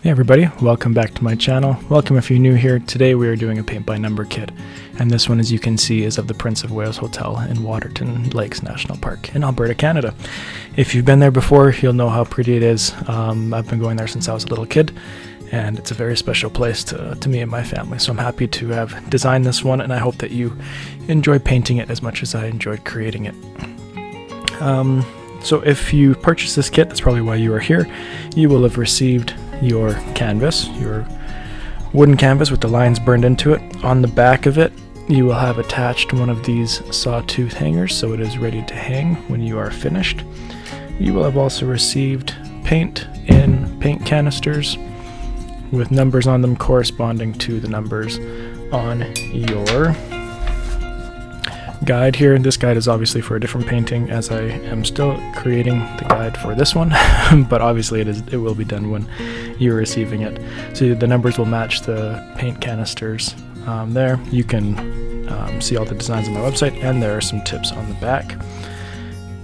Hey everybody, welcome back to my channel. Welcome if you're new here. Today we are doing a paint by number kit, and this one, as you can see, is of the Prince of Wales Hotel in Waterton Lakes National Park in Alberta, Canada. If you've been there before, you'll know how pretty it is. I've been going there since I was a little kid, and it's a very special place to me and my family, so I'm happy to have designed this one, and I hope that you enjoy painting it as much as I enjoyed creating it. So if you purchase this kit, that's probably why you are here. You will have received your canvas, your wooden canvas with the lines burned into it. On the back of it, you will have attached one of these Sawtooth hangers, so it is ready to hang when you are finished. You will have also received paint in paint canisters with numbers on them corresponding to the numbers on your guide here. This guide is obviously for a different painting, as I am still creating the guide for this one, but obviously it will be done when you're receiving it. So the numbers will match the paint canisters there. You can see all the designs on my website, and there are some tips on the back.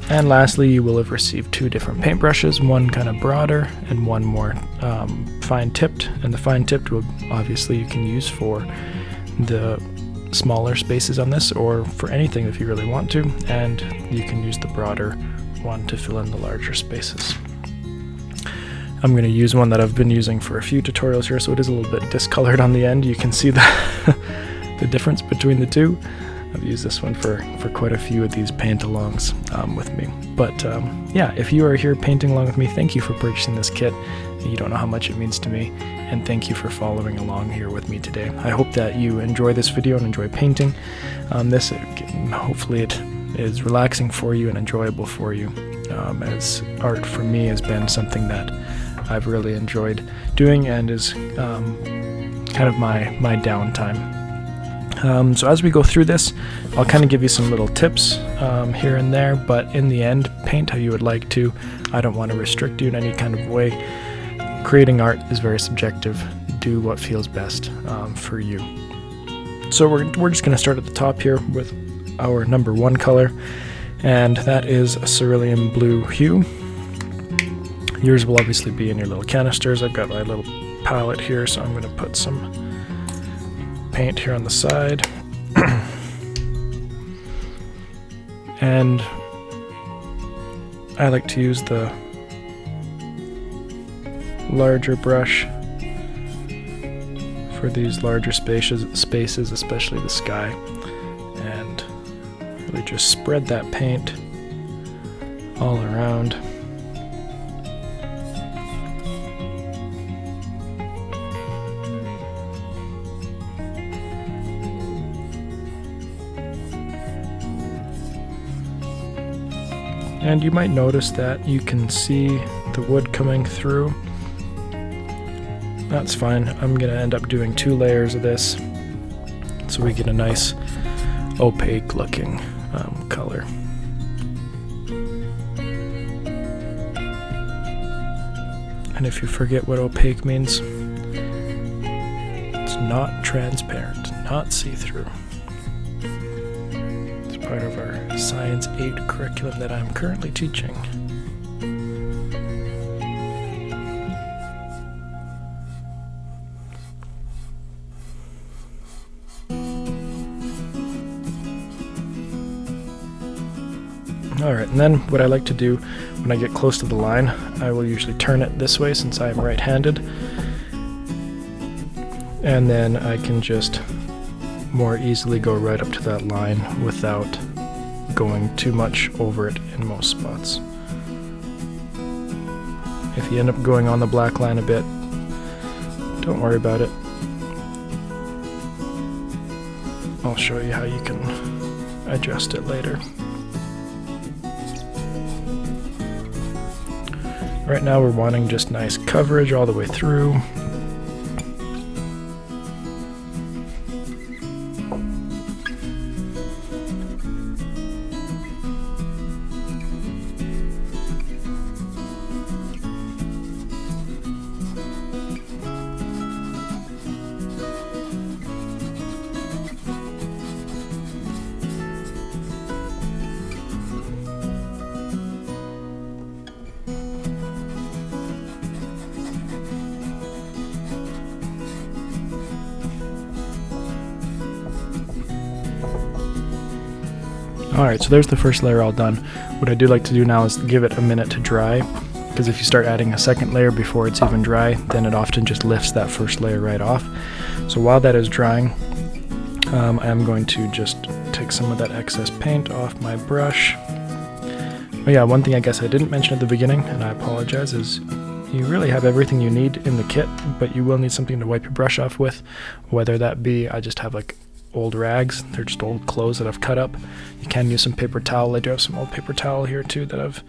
And lastly, you will have received two different paintbrushes, one kind of broader and one more fine tipped. And the fine tipped will obviously you can use for the smaller spaces on this, or for anything if you really want to, and you can use the broader one to fill in the larger spaces. I'm going to use one that I've been using for a few tutorials here, so it is a little bit discolored on the end. You can see the difference between the two. I've used this one for quite a few of these paint-alongs with me. But yeah, if you are here painting along with me, thank you for purchasing this kit. You don't know how much it means to me, and thank you for following along here with me today. I hope that you enjoy this video and enjoy painting. Hopefully it is relaxing for you and enjoyable for you, as art for me has been something that I've really enjoyed doing and is kind of my downtime. So as we go through this, I'll kind of give you some little tips here and there, but in the end, paint how you would like to. I don't want to restrict you in any kind of way. Creating art is very subjective. Do what feels best for you. So we're just going to start at the top here with our number one color, and that is a cerulean blue hue. Yours will obviously be in your little canisters. I've got my little palette here, so I'm going to put some paint here on the side. And I like to use the larger brush for these larger spaces, especially the sky, and really just spread that paint all around. And you might notice that you can see the wood coming through. That's fine. I'm going to end up doing 2 layers of this so we get a nice opaque looking color. And if you forget what opaque means, it's not transparent, not see-through. Part of our Science 8 curriculum that I'm currently teaching. Alright, and then what I like to do when I get close to the line, I will usually turn it this way since I am right-handed, and then I can just more easily go right up to that line without going too much over it in most spots. If you end up going on the black line a bit, don't worry about it. I'll show you how you can adjust it later. Right now we're wanting just nice coverage all the way through. Alright, so there's the first layer all done. What I do like to do now is give it a minute to dry, because if you start adding a second layer before it's even dry, then it often just lifts that first layer right off. So while that is drying, I'm going to just take some of that excess paint off my brush. Oh yeah, one thing I guess I didn't mention at the beginning, and I apologize, is you really have everything you need in the kit, but you will need something to wipe your brush off with, whether that be, I just have like old rags, they're just old clothes that I've cut up. You can use some paper towel. I do have some old paper towel here too that I've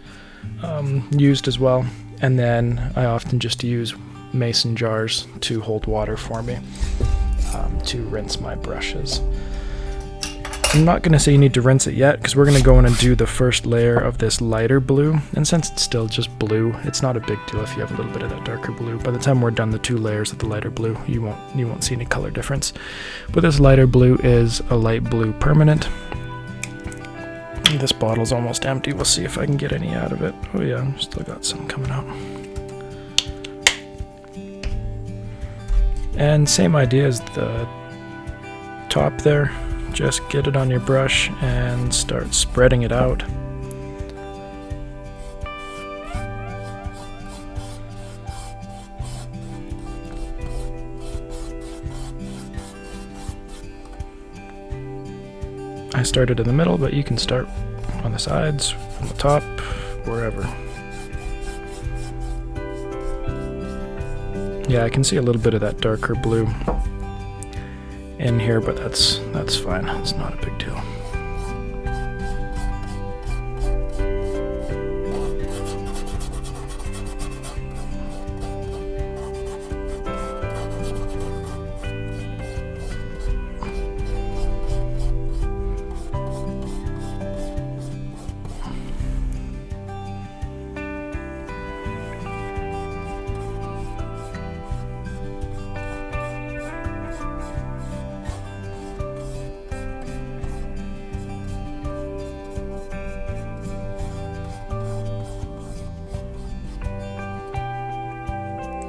used as well. And then I often just use mason jars to hold water for me to rinse my brushes. I'm not going to say you need to rinse it yet, because we're going to go in and do the first layer of this lighter blue, and since it's still just blue, it's not a big deal if you have a little bit of that darker blue. By the time we're done the 2 layers of the lighter blue, you won't see any color difference. But this lighter blue is a light blue permanent. This bottle's almost empty. We'll see if I can get any out of it. Oh yeah, I've still got some coming out. And same idea as the top there. Just get it on your brush and start spreading it out. I started in the middle, but you can start on the sides, on the top, wherever. Yeah, I can see a little bit of that darker blue in here, but that's fine. It's not a big deal.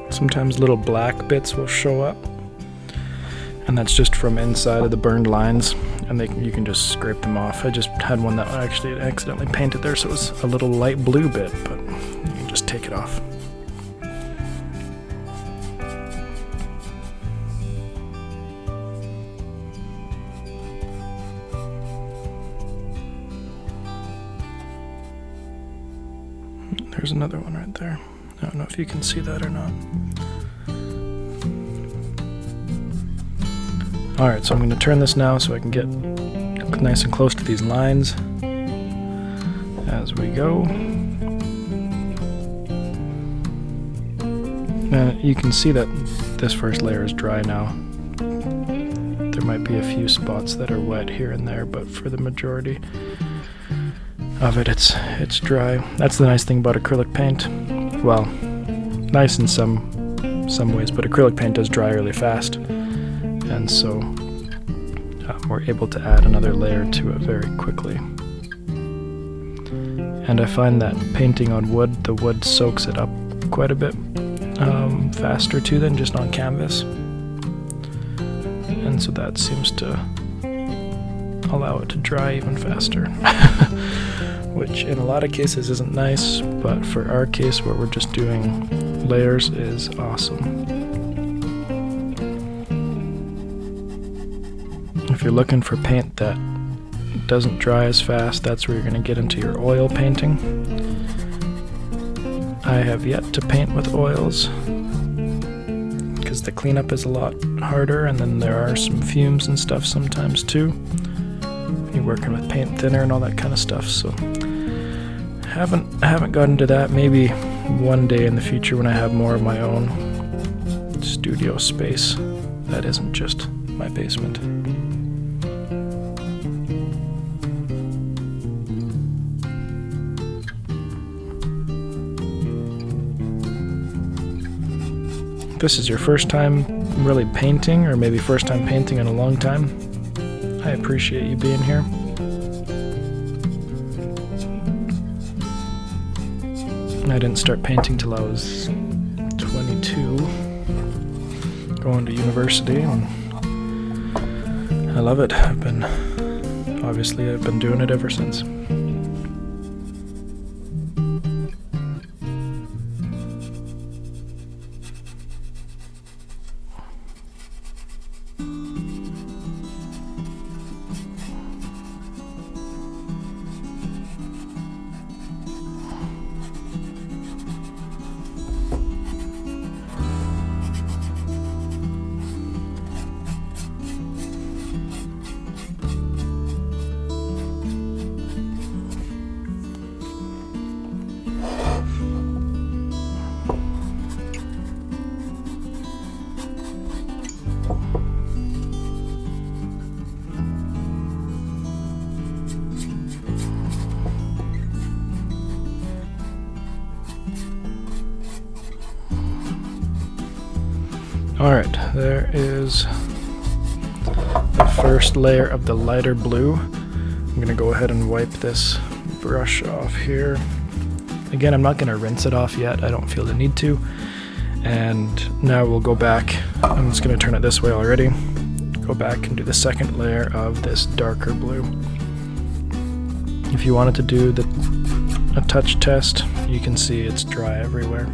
Sometimes little black bits will show up, and that's just from inside of the burned lines, and you can just scrape them off. I just had one that I actually accidentally painted there, so it was a little light blue bit, but you can just take it off. There's another one right there. I don't know if you can see that or not. Alright, so I'm going to turn this now so I can get nice and close to these lines as we go. And you can see that this first layer is dry now. There might be a few spots that are wet here and there, but for the majority of it, it's dry. That's the nice thing about acrylic paint. Well, nice in some ways, but acrylic paint does dry really fast, and so we're able to add another layer to it very quickly. And I find that painting on wood, the wood soaks it up quite a bit faster too than just on canvas, and so that seems to allow it to dry even faster. Which in a lot of cases isn't nice, but for our case where we're just doing layers is awesome. If you're looking for paint that doesn't dry as fast, that's where you're going to get into your oil painting. I have yet to paint with oils because the cleanup is a lot harder, and then there are some fumes and stuff sometimes too. You're working with paint thinner and all that kind of stuff, so haven't gotten into that. Maybe one day in the future when I have more of my own studio space that isn't just my basement. If this is your first time really painting, or maybe first time painting in a long time, I appreciate you being here. I didn't start painting till I was 22, going to university, and I love it. I've been obviously I've been doing it ever since. Alright, there is the first layer of the lighter blue. I'm going to go ahead and wipe this brush off here. Again, I'm not going to rinse it off yet, I don't feel the need to. And now we'll go back, I'm just going to turn it this way already. Go back and do the second layer of this darker blue. If you wanted to do a touch test, you can see it's dry everywhere.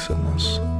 In this. There.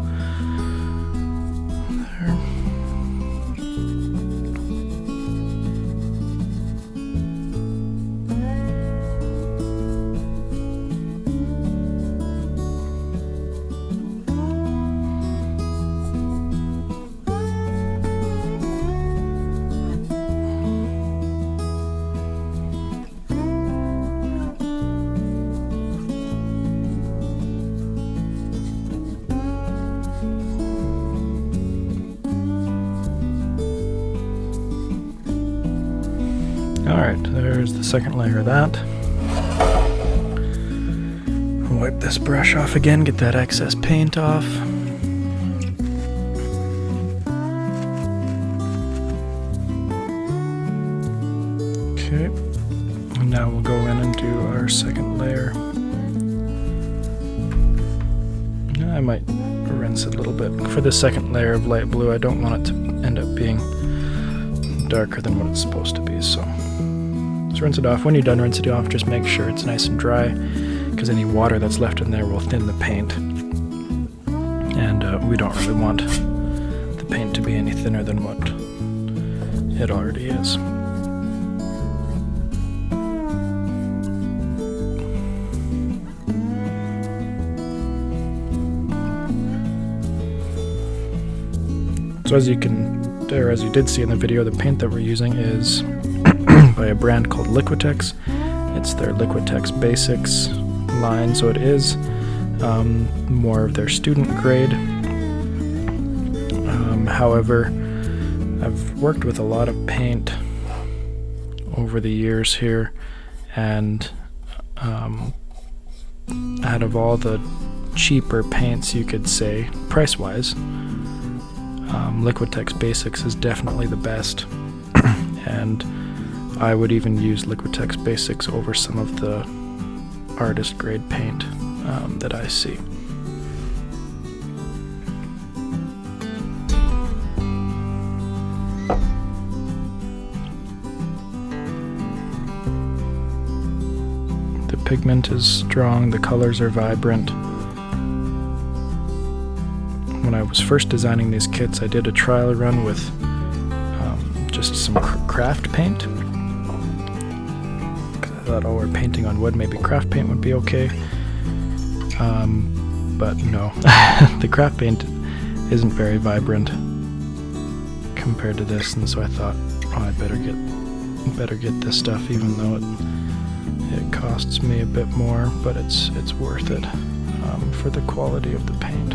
Alright, there's the second layer of that. Wipe this brush off again, get that excess paint off. Okay, and now we'll go in and do our second layer. I might rinse it a little bit. For the second layer of light blue, I don't want it to end up being darker than what it's supposed to be, so just rinse it off. When you're done rinsing it off, just make sure it's nice and dry, because any water that's left in there will thin the paint, and we don't really want the paint to be any thinner than what it already is. So as you did see in the video, the paint that we're using is by a brand called Liquitex. It's their Liquitex Basics line, so it is more of their student grade. However, I've worked with a lot of paint over the years here, and out of all the cheaper paints, you could say, price-wise, Liquitex Basics is definitely the best, and I would even use Liquitex Basics over some of the artist grade paint that I see. pigment is strong, the colors are vibrant. When I was first designing these kits, I did a trial run with just some craft paint. 'Cause I thought, oh, we're painting on wood, maybe craft paint would be okay. But no, the craft paint isn't very vibrant compared to this, and so I thought, oh, I better get this stuff, even though it costs me a bit more, but it's worth it for the quality of the paint.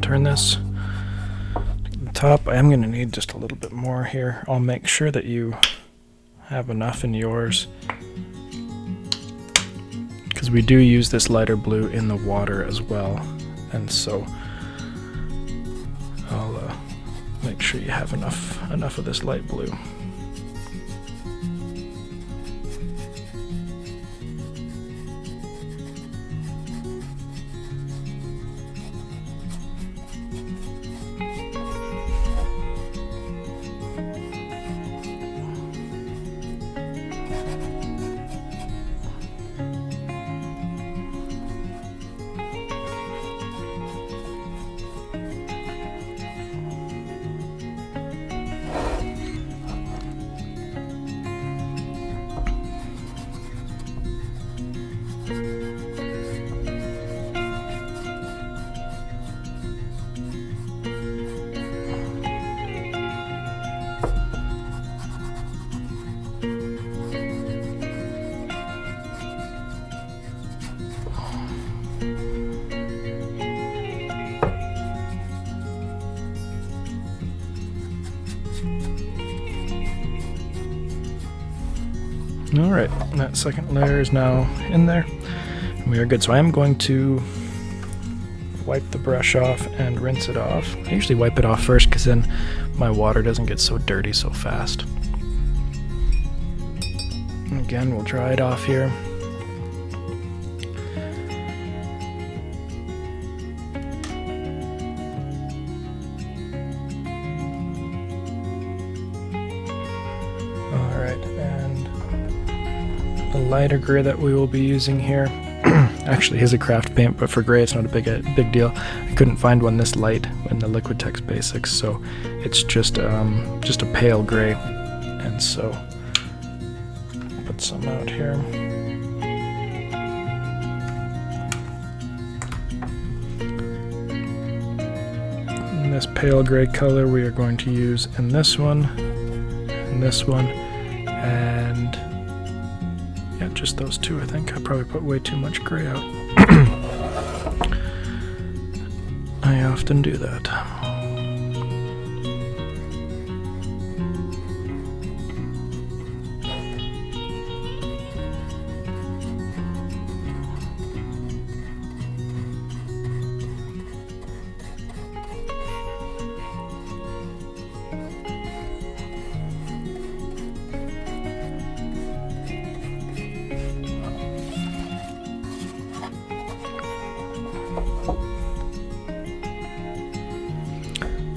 Turn this to the top. I am going to need just a little bit more here. I'll make sure that you have enough in yours, because we do use this lighter blue in the water as well, and so I'll make sure you have enough of this light blue. Alright, that second layer is now in there, and we are good. So I am going to wipe the brush off and rinse it off. I usually wipe it off first because then my water doesn't get so dirty so fast. And again, we'll dry it off here. Alright, and the lighter gray that we will be using here actually is a craft paint, but for gray it's not a big deal. I couldn't find one this light in the Liquitex Basics, so it's just a pale gray, and so I'll put some out here. And this pale gray color we are going to use in this one, and yeah, just those two. I think I probably put way too much gray out. I often do that.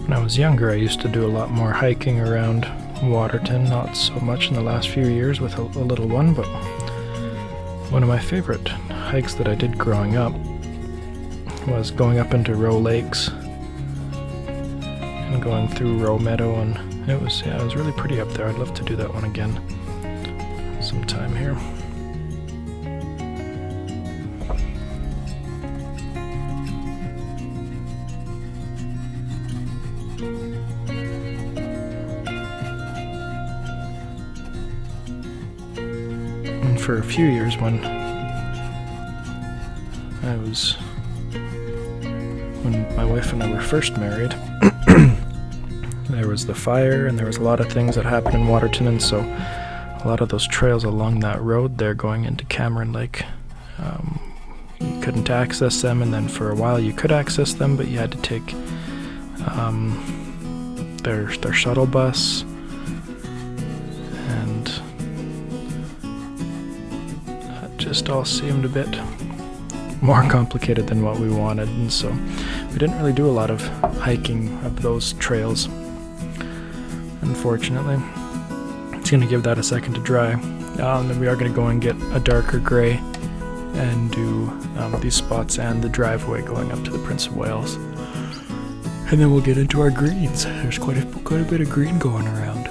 When I was younger, I used to do a lot more hiking around Waterton, not so much in the last few years with a little one, but one of my favorite hikes that I did growing up was going up into Roe Lakes and going through Roe Meadow, and it was really pretty up there. I'd love to do that one again sometime here. And for a few years when my wife and I were first married, there was the fire and there was a lot of things that happened in Waterton, and so a lot of those trails along that road there going into Cameron Lake, you couldn't access them, and then for a while you could access them, but you had to take their shuttle bus, and that just all seemed a bit more complicated than what we wanted, and so we didn't really do a lot of hiking up those trails, unfortunately. It's going to give that a second to dry, and then we are going to go and get a darker gray and do these spots and the driveway going up to the Prince of Wales, and then we'll get into our greens. There's quite a bit of green going around.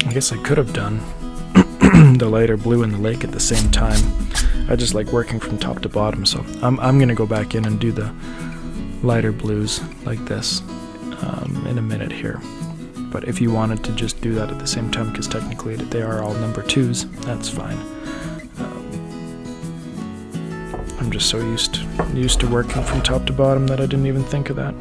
I guess I could have done the lighter blue in the lake at the same time. I just like working from top to bottom, so I'm gonna go back in and do the lighter blues like this in a minute here. But if you wanted to just do that at the same time, because technically they are all number 2s, that's fine. I'm just so used to working from top to bottom that I didn't even think of that.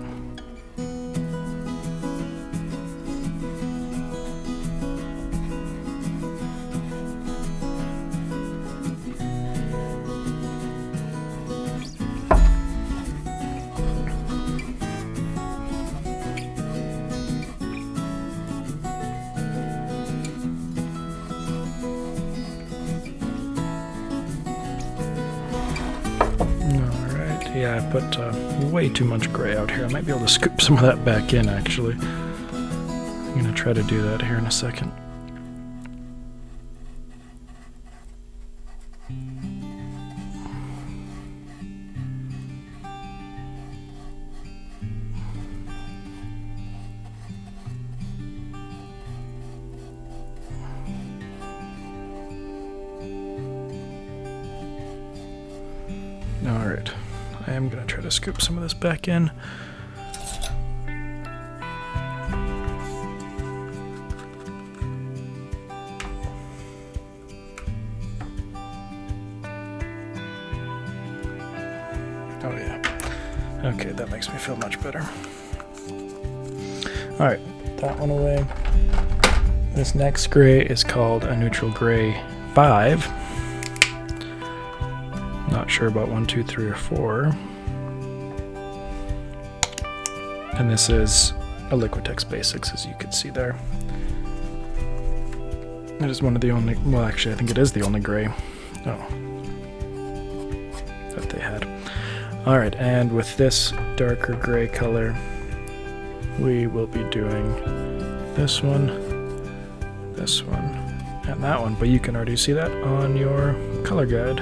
Yeah, I put way too much gray out here. I might be able to scoop some of that back in, actually. I'm going to try to do that here in a second. Alright. I am going to try to scoop some of this back in. Oh yeah. Okay, that makes me feel much better. Alright, that one away. This next gray is called a neutral gray 5. Not sure about 1, 2, 3, or 4. And this is a Liquitex Basics, as you can see there. It is one of the only, well actually I think it is the only gray that they had. Alright, and with this darker gray color, we will be doing this one, and that one, but you can already see that on your color guide.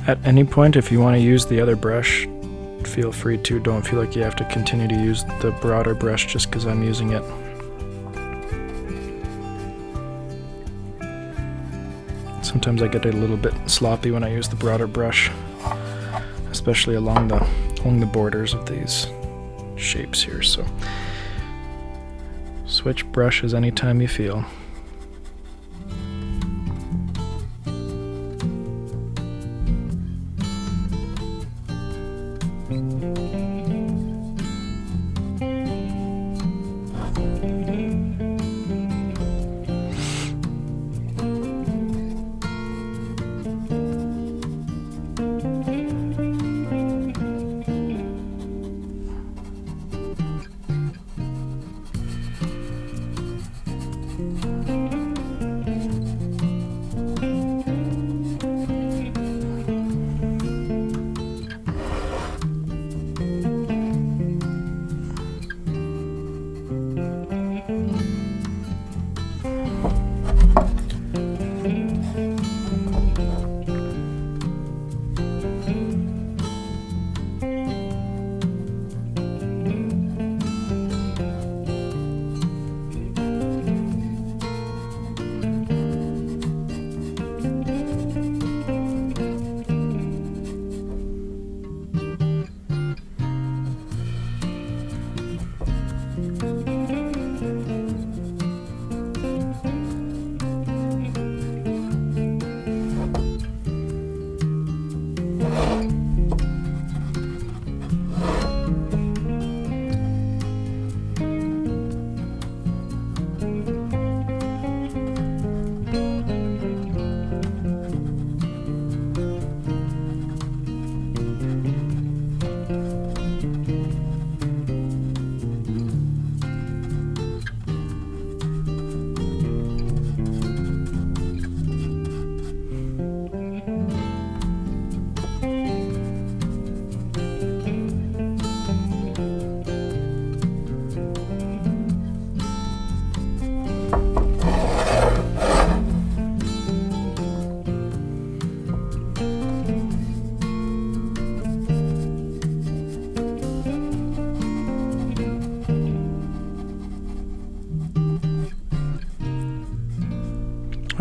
At any point, if you want to use the other brush, feel free to. Don't feel like you have to continue to use the broader brush just because I'm using it. Sometimes I get a little bit sloppy when I use the broader brush, especially along the borders of these shapes here. So switch brushes anytime you feel.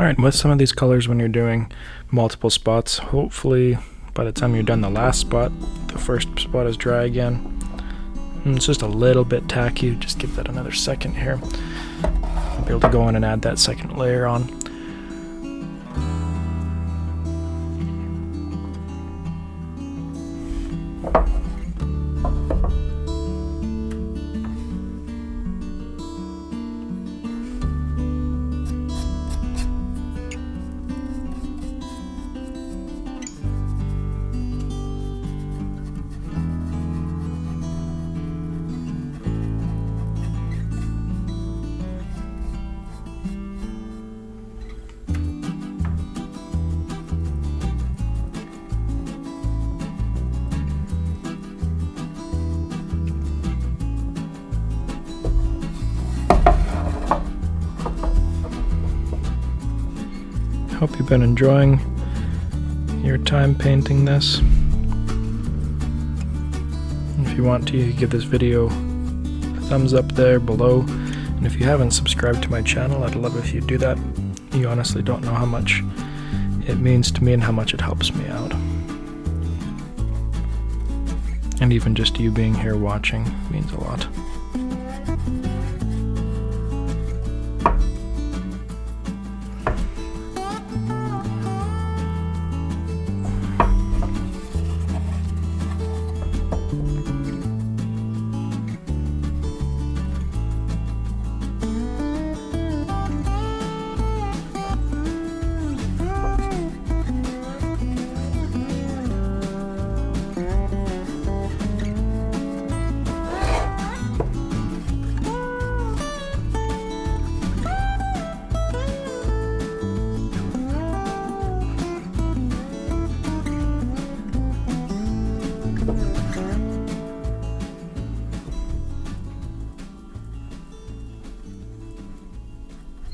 Alright, with some of these colors, when you're doing multiple spots, hopefully by the time you're done the last spot, the first spot is dry again. And it's just a little bit tacky, just give that another second here. I'll be able to go in and add that second layer on. Hope you've been enjoying your time painting this. If you want to, you can give this video a thumbs up there below. And if you haven't subscribed to my channel, I'd love if you do that. You honestly don't know how much it means to me and how much it helps me out. And even just you being here watching means a lot.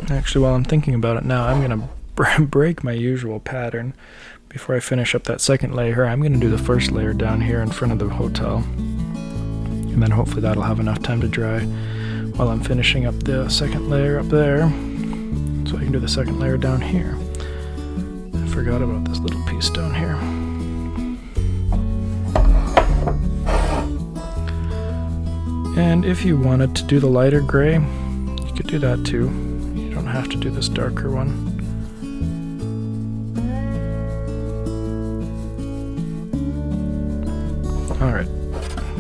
Actually, while I'm thinking about it now, I'm going to break my usual pattern. Before I finish up that second layer, I'm going to do the first layer down here in front of the hotel. And then hopefully that'll have enough time to dry while I'm finishing up the second layer up there. So I can do the second layer down here. I forgot about this little piece down here. And if you wanted to do the lighter gray, you could do that too. You don't have to do this darker one. Alright,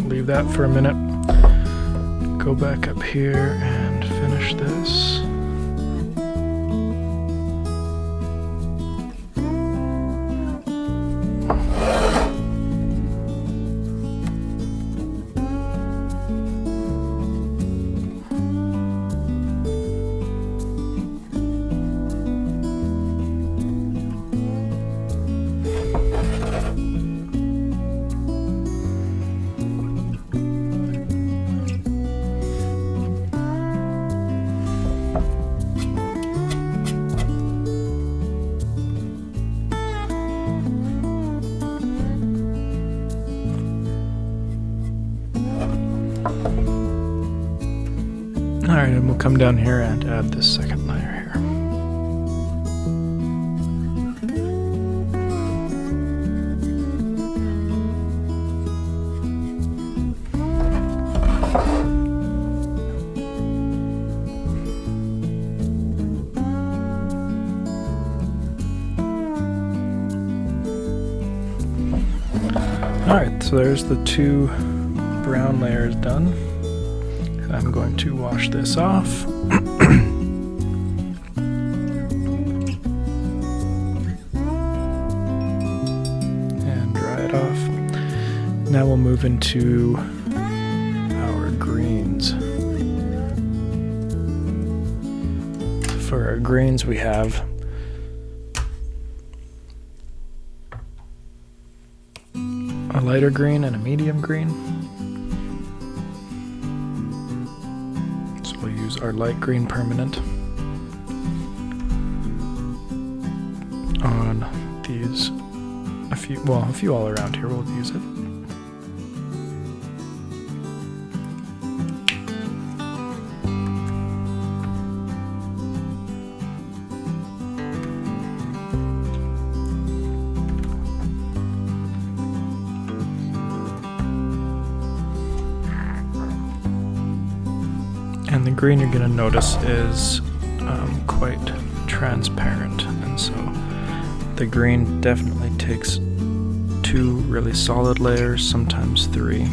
leave that for a minute. Go back up here and finish this. Alright, and we'll come down here and add this second layer here. Alright, so there's the two brown layers done. I'm going to wash this off. And dry it off. Now we'll move into our greens. For our greens we have a lighter green and a medium green. We'll use our light green permanent on these, a few all around here. We'll use it. And the green you're going to notice is quite transparent, and so the green definitely takes 2 really solid layers, sometimes 3.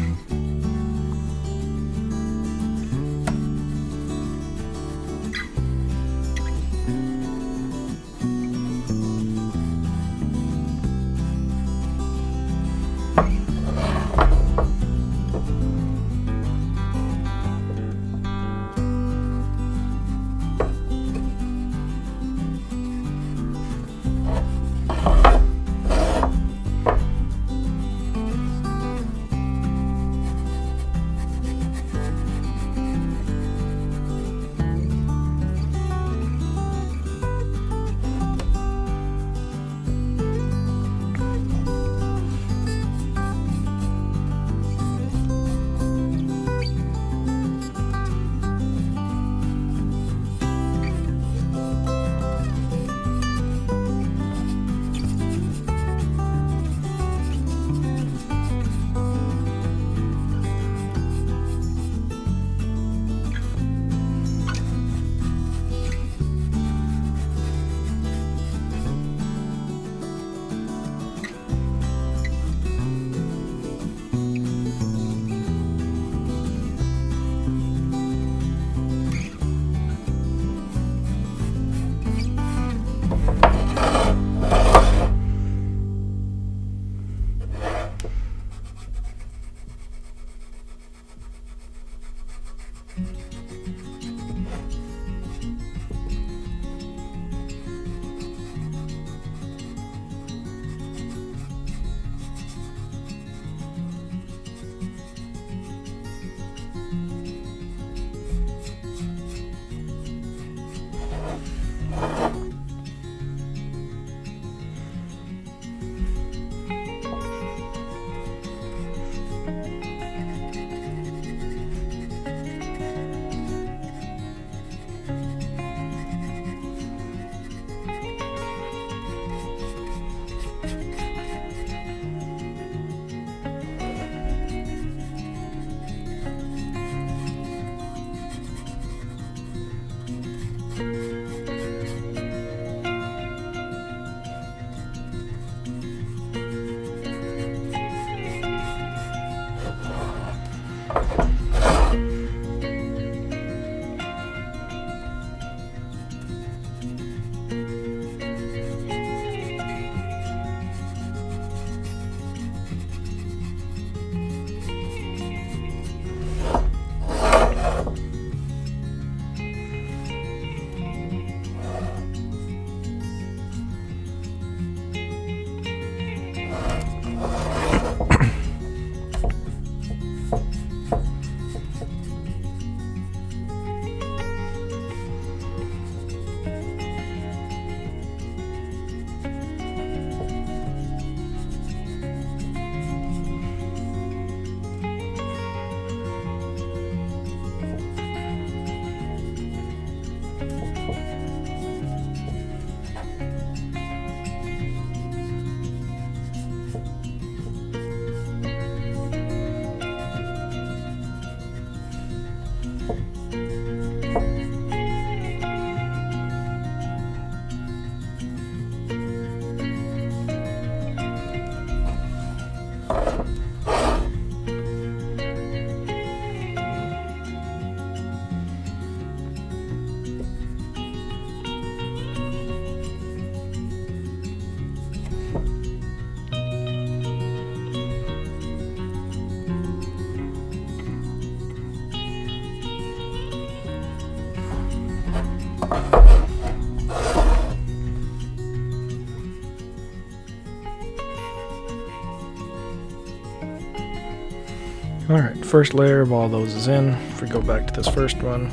Alright, first layer of all those is in. If we go back to this first one,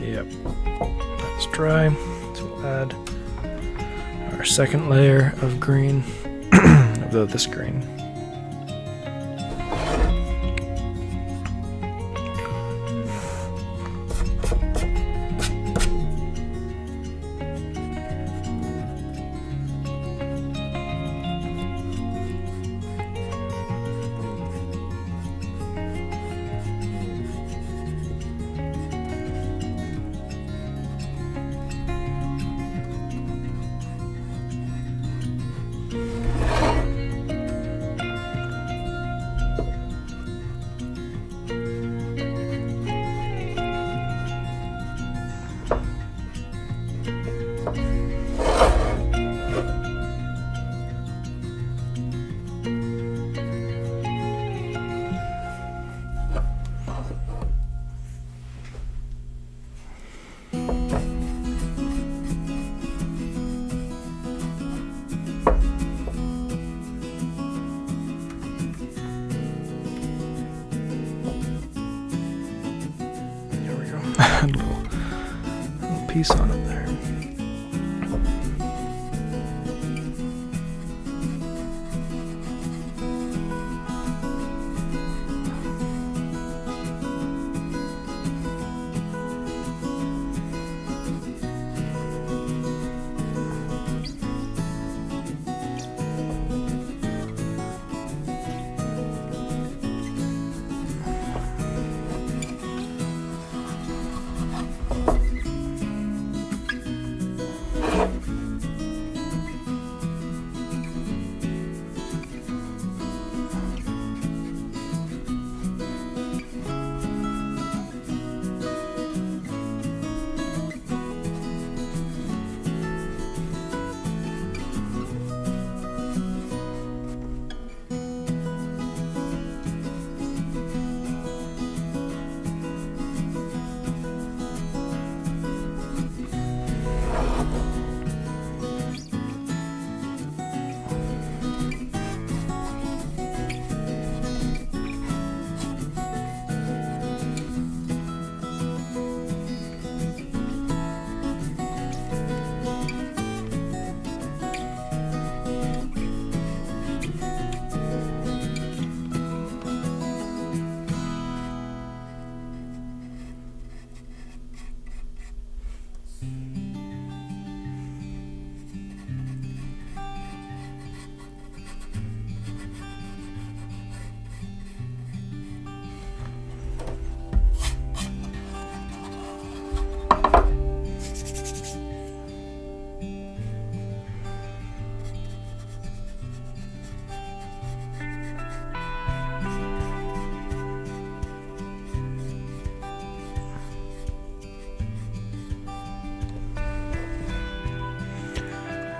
yep, that's dry. So we'll add our second layer of green, of this green. little piece on it there.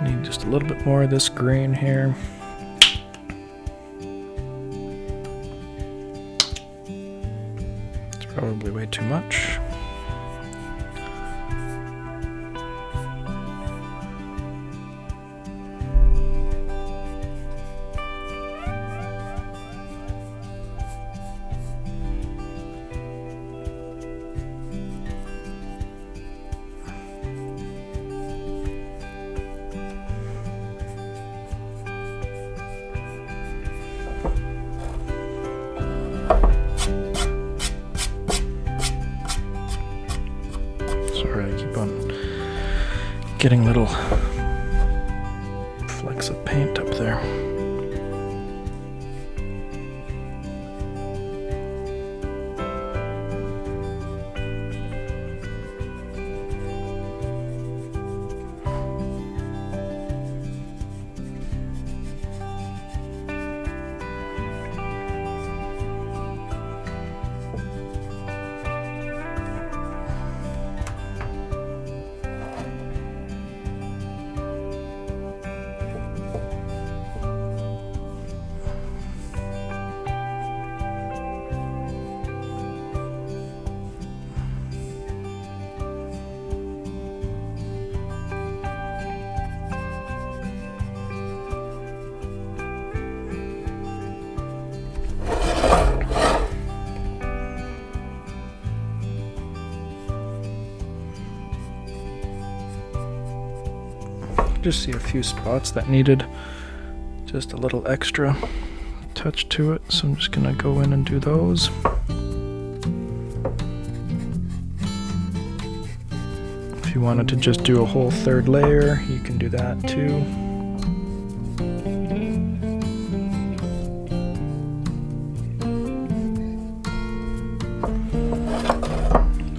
Need just a little bit more of this green here. It's probably way too much. Sorry, I keep on getting little flecks of paint up there. Just see a few spots that needed just a little extra touch to it, so I'm just gonna go in and do those. If you wanted to just do a whole third layer, you can do that too.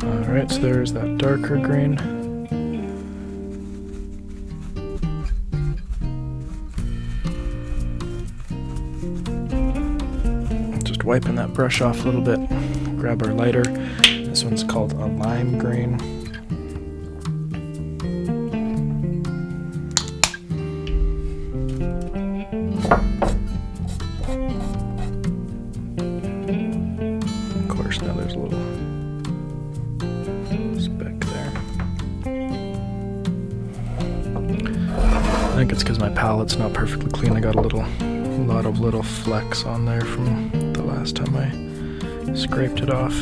Alright, so there's that darker green. Wiping that brush off a little bit, grab our lighter. This one's called a lime green. Of course, now there's a little speck there. I think it's because my palette's not perfectly clean. I got a lot of little flecks on there from the last time I scraped it off.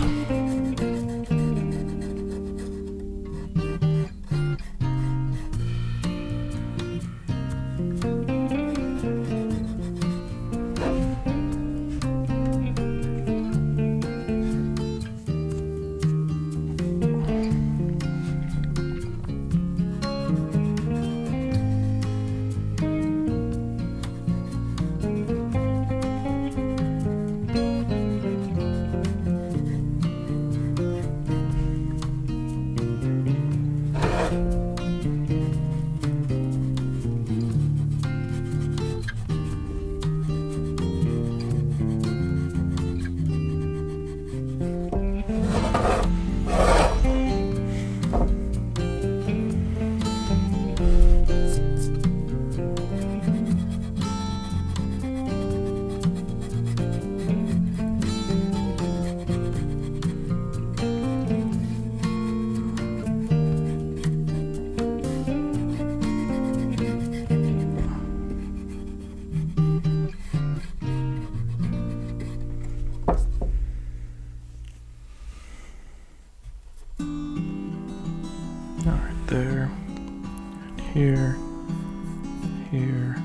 there, and here, here,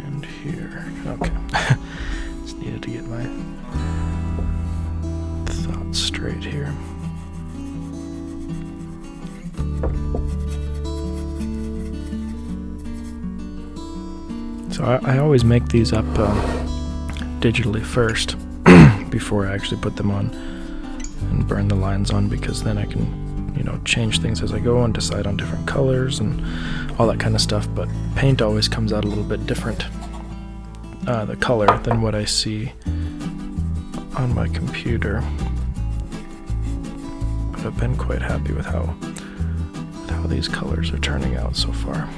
and here. Okay. Just needed to get my thoughts straight here. So I always make these up digitally first before I actually put them on and burn the lines on, because then I can, you know, change things as I go and decide on different colors and all that kind of stuff. But paint always comes out a little bit different, the color, than what I see on my computer. But I've been quite happy with how these colors are turning out so far.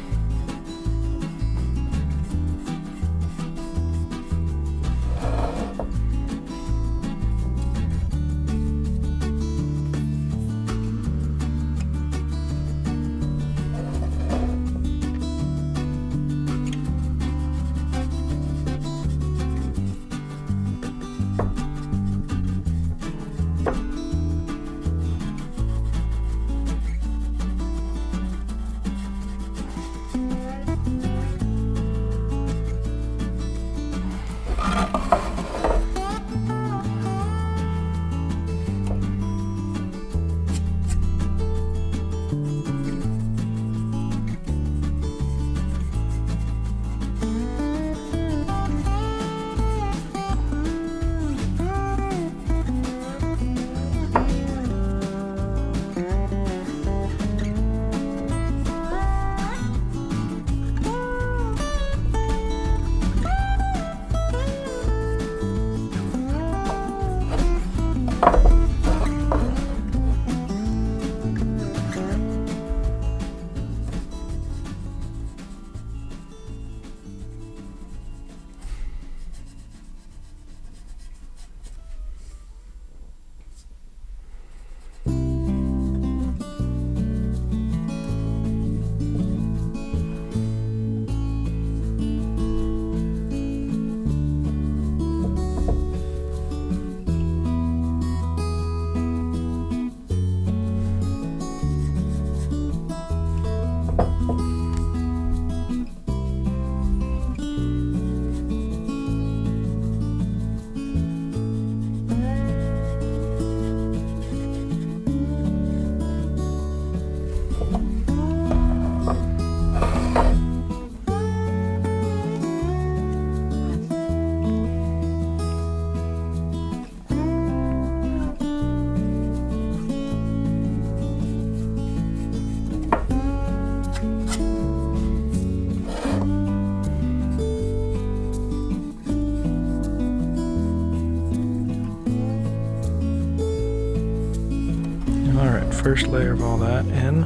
First layer of all that in.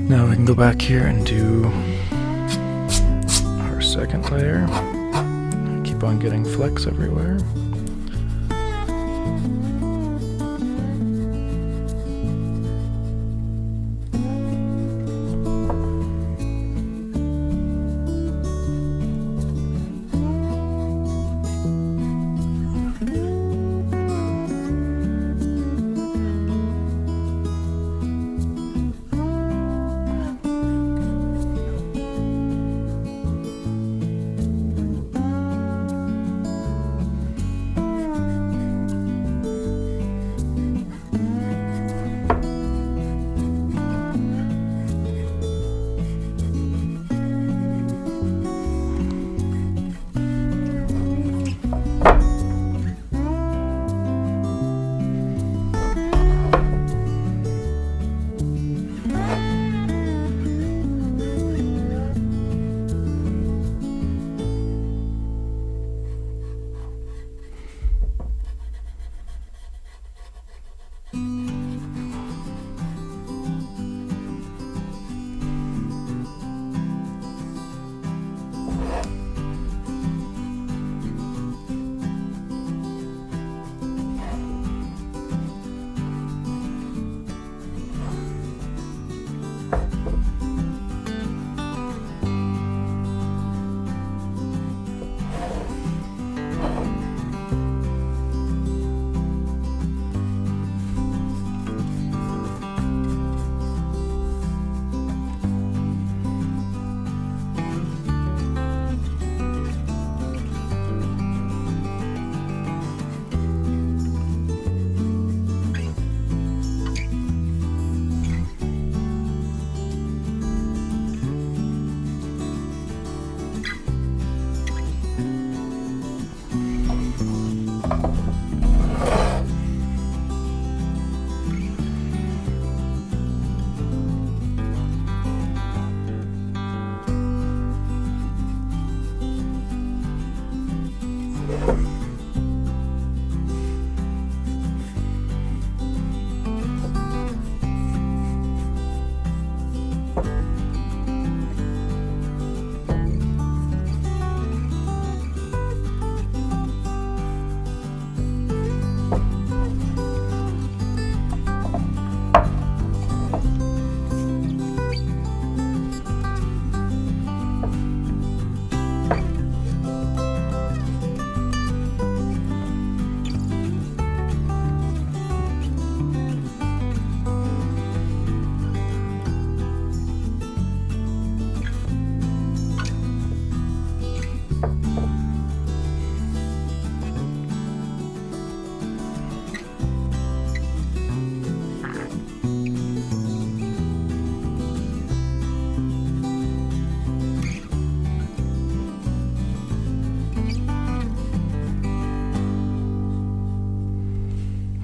Now we can go back here and do our second layer. Keep on getting flecks everywhere.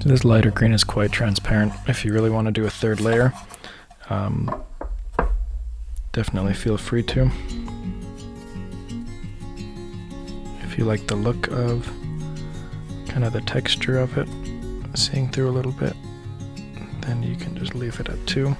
This lighter green is quite transparent. If you really want to do a third layer, definitely feel free to. If you like the look of kind of the texture of it, seeing through a little bit, then you can just leave it at 2.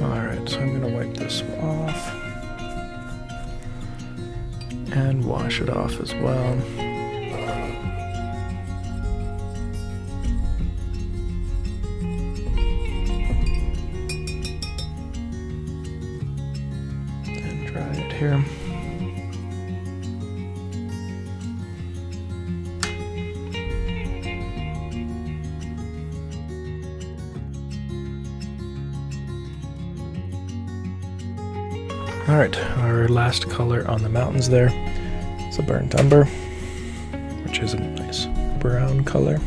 Alright, so I'm going to wipe this off and wash it off as well. And dry it here. Alright, our last color on the mountains there is a burnt umber, which is a nice brown color.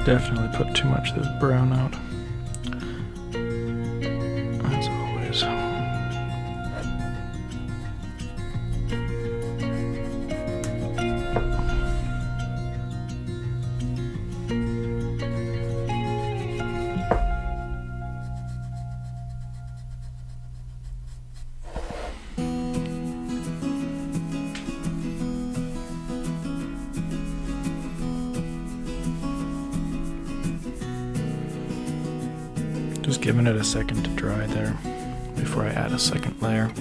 Definitely put too much of this brown out, as always. Just giving it a second to dry there before I add a second layer.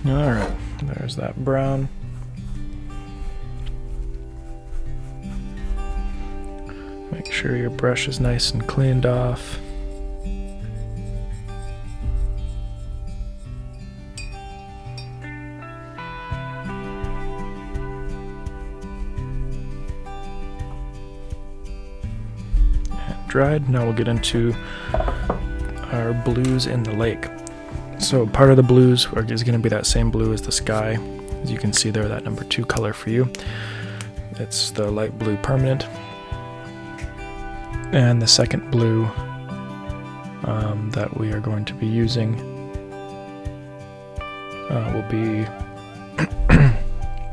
Alright, there's that brown. Make sure your brush is nice and cleaned off. And dried. Now we'll get into our blues in the lake. So part of the blues is going to be that same blue as the sky. As you can see there, that number 2 color for you. It's the light blue permanent. And the second blue that we are going to be using will be...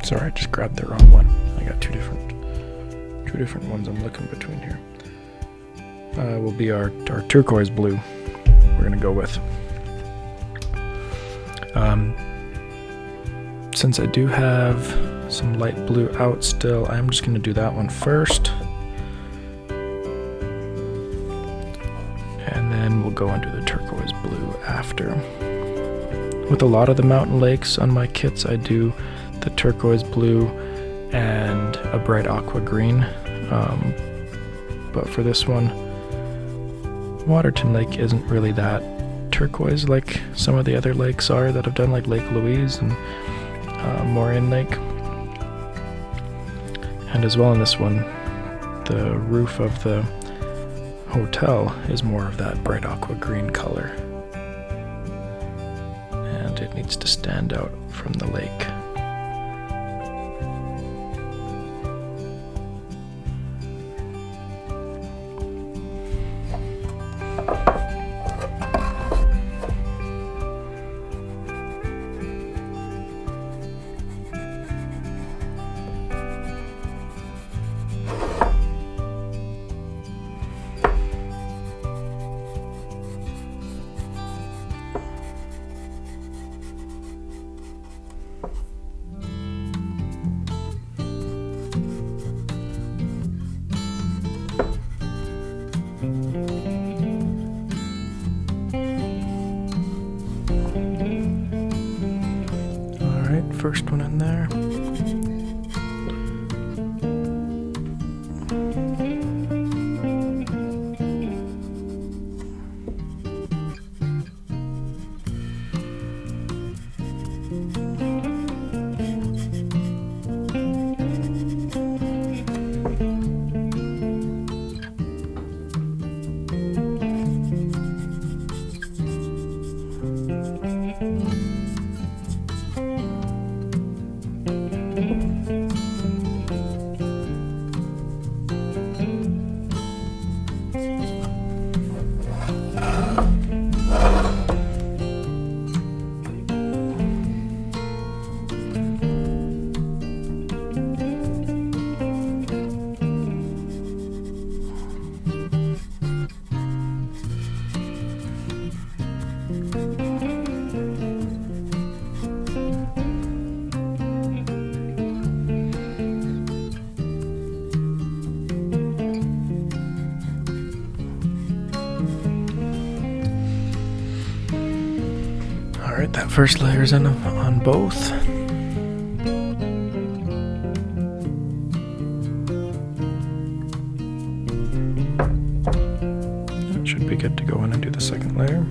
Sorry, I just grabbed the wrong one. I got two different ones I'm looking between here. Will be our turquoise blue we're going to go with. Since I do have some light blue out still, I'm just going to do that one first. And then we'll go into the turquoise blue after. With a lot of the mountain lakes on my kits, I do the turquoise blue and a bright aqua green. But for this one, Waterton Lake isn't really that turquoise like some of the other lakes are that I've done, like Lake Louise and Moraine Lake. And as well in this one, the roof of the hotel is more of that bright aqua green color. And it needs to stand out from the lake. First one in there. Alright, that first layer's in on both. That should be good to go in and do the second layer.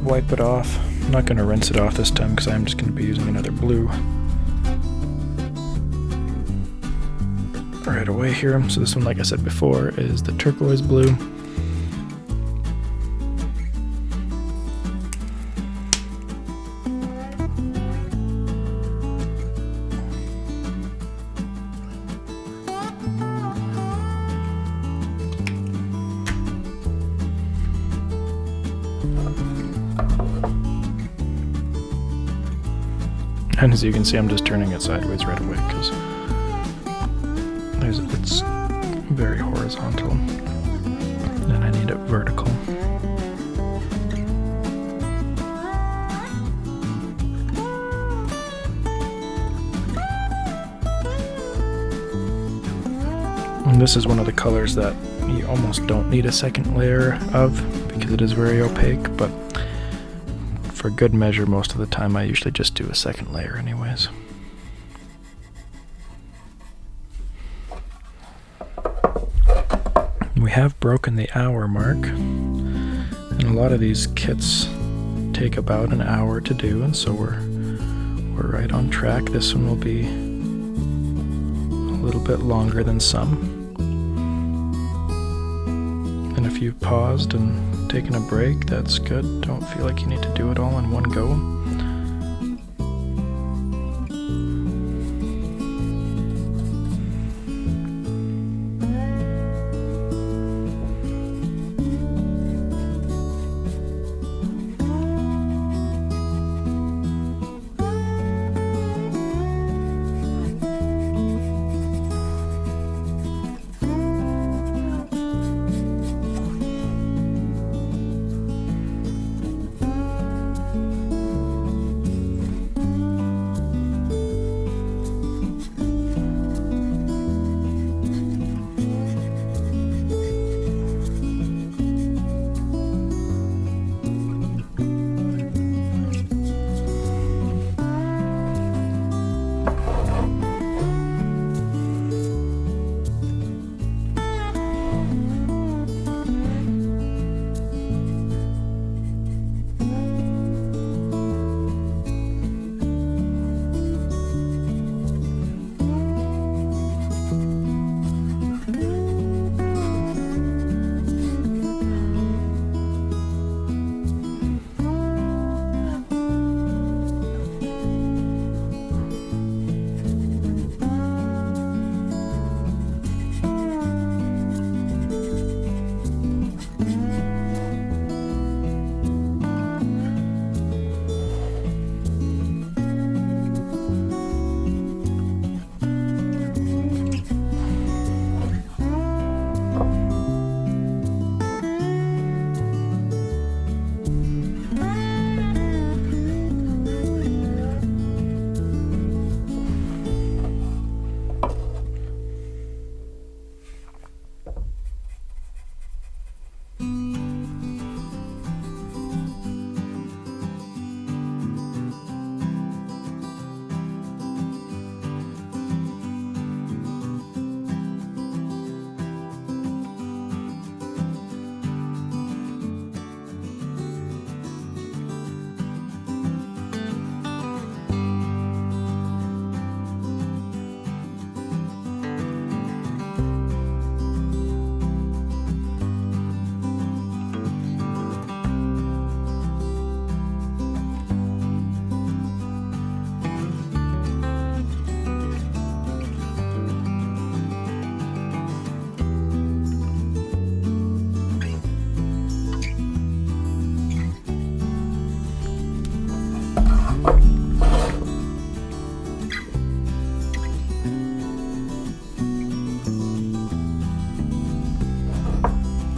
wipe it off. I'm not going to rinse it off this time because I'm just going to be using another blue right away here. So this one, like I said before, is the turquoise blue. And as you can see, I'm just turning it sideways right away because it's very horizontal and I need it vertical. And this is one of the colors that you almost don't need a second layer of because it is very opaque, but for good measure, most of the time I usually just do a second layer anyways. We have broken the hour mark, and a lot of these kits take about an hour to do, and so we're right on track. This one will be a little bit longer than some. And if you've paused and taken a break, that's good. Don't feel like you need to do it all in one go.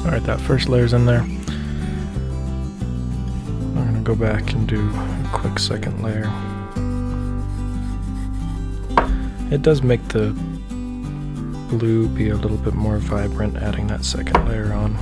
Alright, that first layer's in there. I'm going to go back and do a quick second layer. It does make the blue be a little bit more vibrant, adding that second layer on.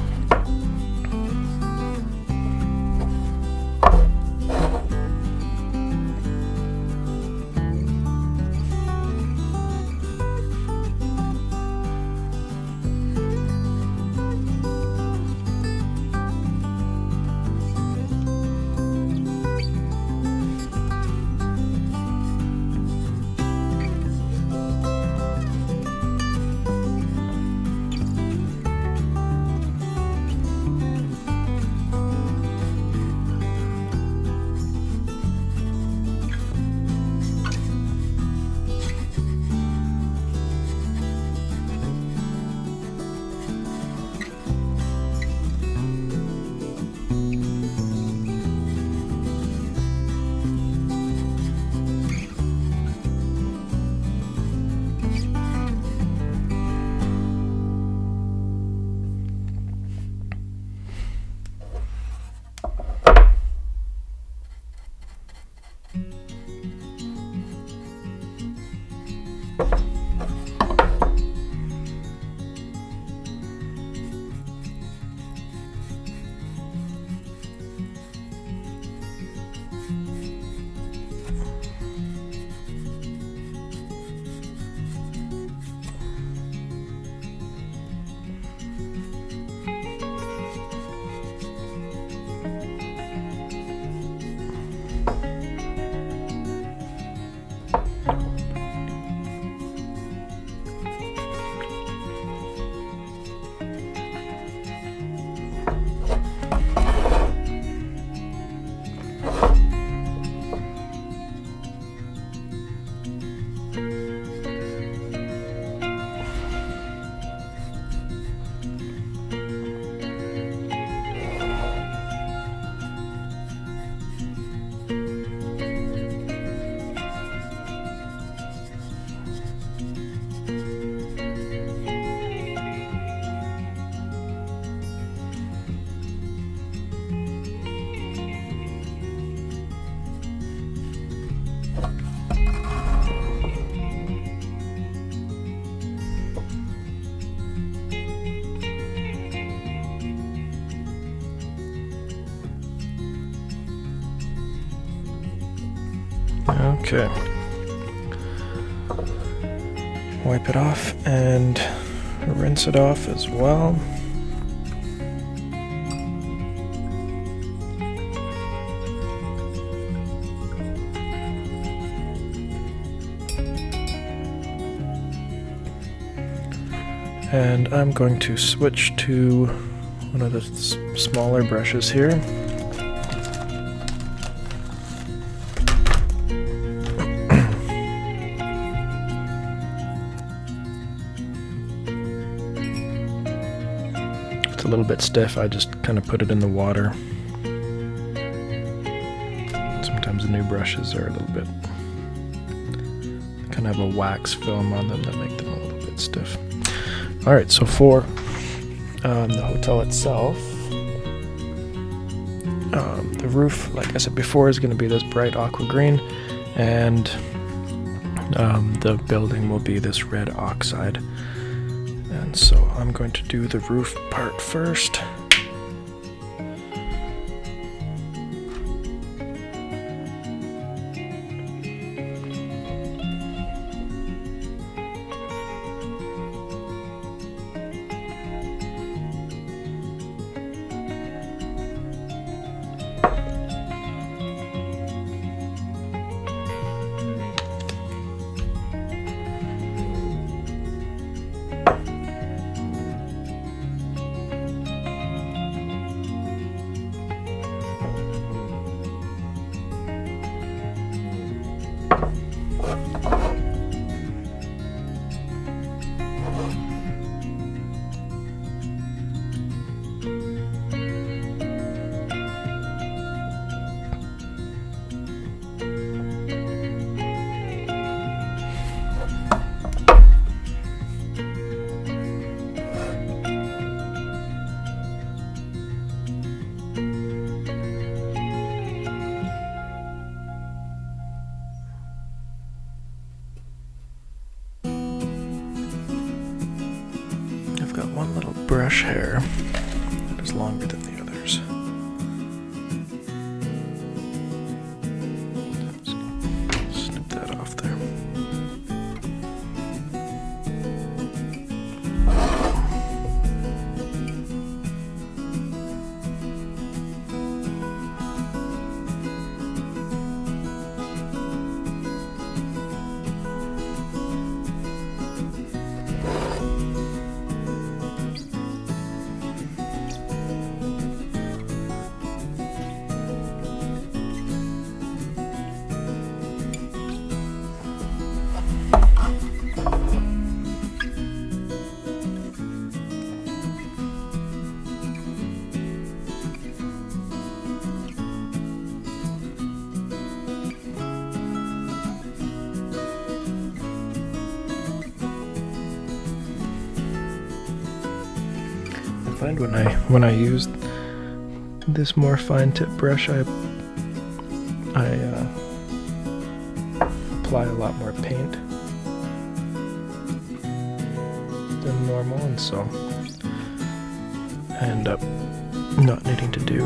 Okay. Wipe it off and rinse it off as well. And I'm going to switch to one of the smaller brushes here. It's a little bit stiff, I just kind of put it in the water. Sometimes the new brushes are a little bit, kind of have a wax film on them that make them a little bit stiff. Alright, so for the hotel itself, the roof, like I said before, is going to be this bright aqua green, and the building will be this red oxide. And so I'm going to do the roof part first. One little brush hair that is longer than the others. Just snip that off there. I find when I use this more fine tip brush, I apply a lot more paint than normal, and so I end up not needing to do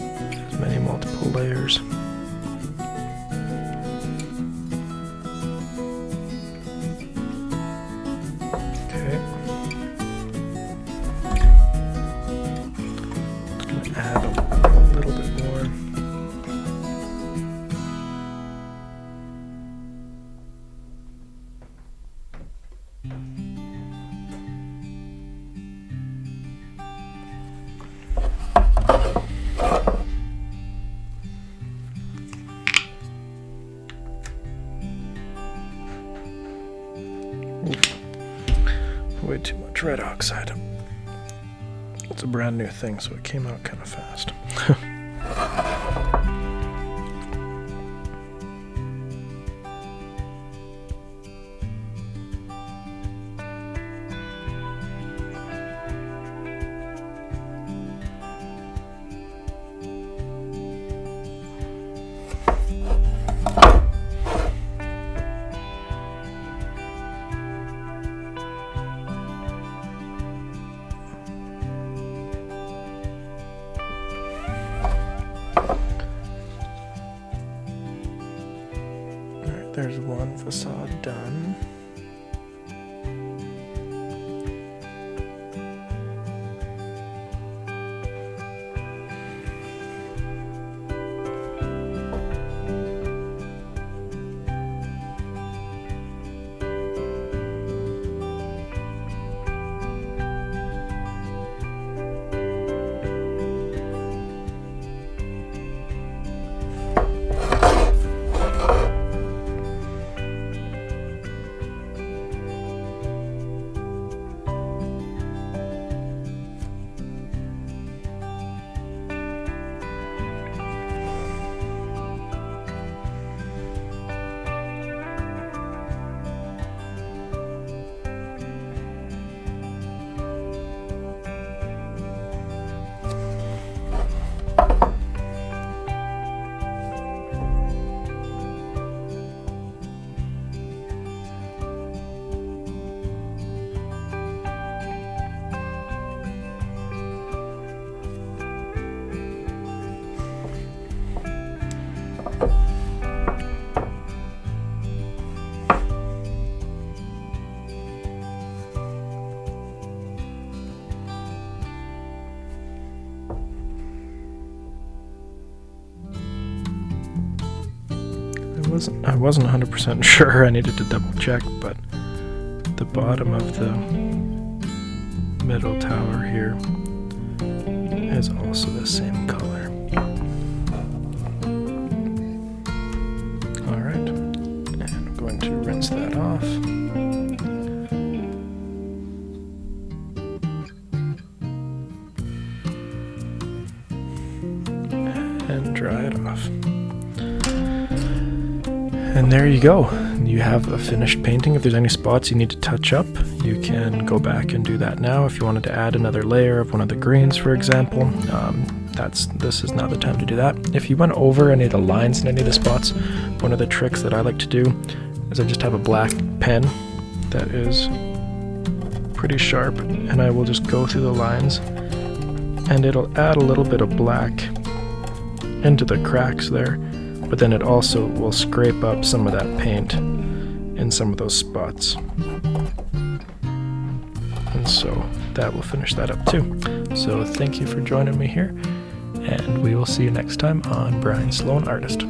as many multiple layers. Okay. Add a little bit more. Way too much red oxide. It's a brand new thing, so it came out kind of fast. there's one facade done. I wasn't 100% sure. I needed to double check, but the bottom of the middle tower here is also the same color. Alright, and I'm going to rinse that off. And dry it off. And there you go. You have a finished painting. If there's any spots you need to touch up, you can go back and do that now. If you wanted to add another layer of one of the greens, for example, this is now the time to do that. If you went over any of the lines in any of the spots, one of the tricks that I like to do is I just have a black pen that is pretty sharp, and I will just go through the lines, and it'll add a little bit of black into the cracks there. But then it also will scrape up some of that paint in some of those spots. And so that will finish that up too. So thank you for joining me here, and we will see you next time on Brian Sloan Artist.